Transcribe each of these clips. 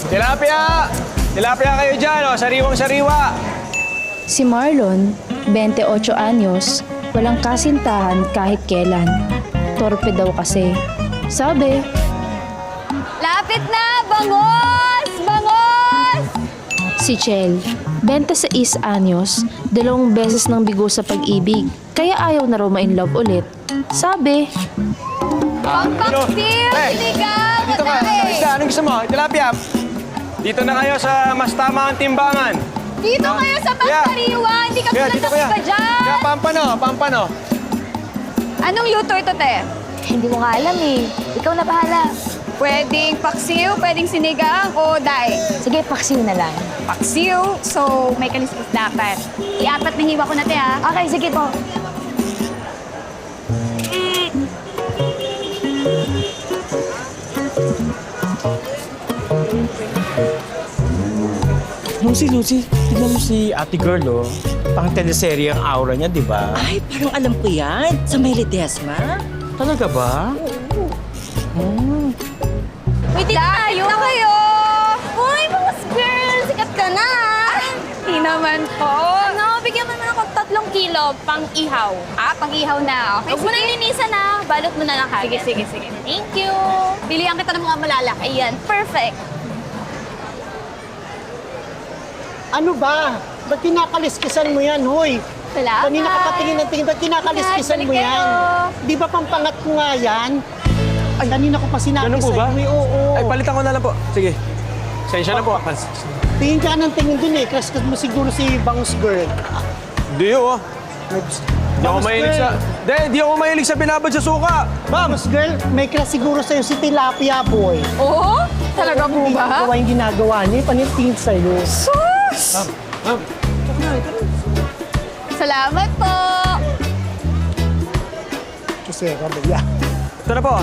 Tilapia! Tilapia kayo dyan, oh. Sariwang-sariwa. Si Marlon, 28 anyos, walang kasintahan kahit kailan. Torpe daw kasi. Sabi, Lapit na! Bangos! Bangos! si Chel, 26 anyos, 2 beses nang bigo sa pag-ibig, kaya ayaw na raw ma-inlove ulit. Sabi, Pampaksil! Sinigang! Dito ka. Isda, anong gusto mo? Tilapia. Dito na kayo sa mas tamang timbangan. Dito kayo sa Pampariwa! Hindi ka pala dito tapos kaya. pa dyan! Kaya pampano. Anong luto ito, te? Hindi mo nga alam eh. Ikaw na bahala. Pwedeng paksiw, pwedeng sinigang, o dae. Sige, paksiw na lang. Paksiw, so may kaliskis dapat. I-apat na hiwa ko na, te, ha? Okay, sige po. Lucy, tignan mo si ate girl, oh. Pang teleserye ang aura niya, di ba? Ay, parang alam ko yan. Sa May Ledesma. Talaga ba? Wait, tayo! Na kayo! Uy, mga girl! Sikat ka na! Hindi naman po. Ano, bigyan mo naman ako 3 kilo pang ihaw. Pang ihaw na. Okay, huwag mo na linisan na. Balot mo na lang kagad. Sige. Thank you. Bilihan kita ng mga malalaki. Ayan, perfect. Ano ba? Ba't kinakaliskisan mo yan, hoy? Salamat. Kanina ka patingin ng tingin, ba't kinakaliskisan mo Balik yan? kayo. Di ba pampangat ko nga yan? Ay, kanina ko pa sinabi Ganun po ba? sa'yo, oo. Ay, palitan ko na lang po. Sige. Sensya na po. Tingin ka ng tingin dun eh, crush mo siguro si Bangus Girl. Di oh. Di ako Bangus mahilig Girl. sa... Di ako mahilig sa binabad sa suka. Ma'am! Bangus Girl, may crush siguro sa'yo si Tilapia Boy. Oo? Talaga po ba? Gawa yung ginagawa niya, panitingin sa'yo. Ma'am. Salamat po. Kasi, Rabaya. Ito na po.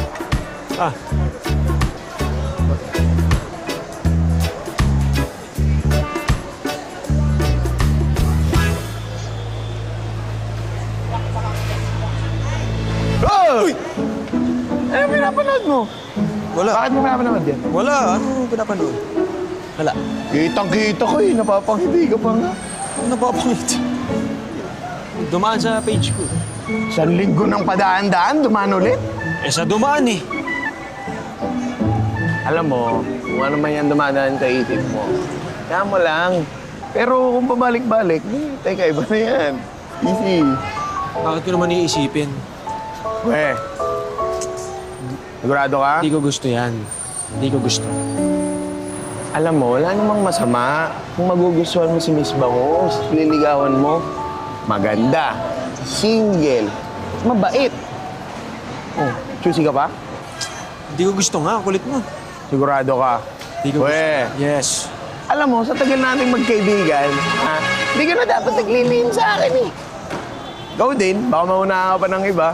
Uy! Ano pinapanood mo? Wala. Bakit mo pinapanood yan? Wala. Ano pinapanood? Wala. Kitang-kita ko eh. Napapangiti ka pa nga. Ano napapangit? Dumaan sa page ko. 1 linggo ng padaan-daan, dumaan ulit. Sa dumaan eh. Alam mo, kung ano man yan dumadaan sa isip mo, kaya mo lang. Pero kung pabalik-balik, teka, iba na yan. Easy. Bakit ko naman iisipin? We, sigurado ka? Hindi ko gusto yan. Hindi ko gusto. Alam mo, wala namang masama. Kung magugustuhan mo si Miss Bangus, liligawan mo, maganda, single, mabait. Oh, choosy ka pa? Hindi ko gusto nga. Ang kulit mo. Sigurado ka? Hindi ko gusto. We, Yes. alam mo, sa tagal nating magkaibigan, hindi ka na dapat naglilihim sa akin eh. Ikaw din, baka mauna ka pa ng iba.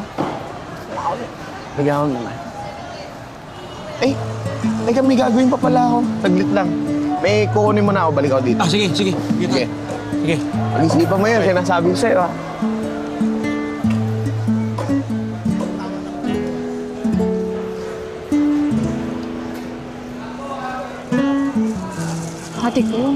Nagawan naman. Eh, teka, may gagawin pa pala ako. Saglit lang. May kukunin mo na ako, balik ako dito. Sige. Sige. Sige. Pag-isipan mo yun, sinasabi ko sa'yo, ha? ate ko,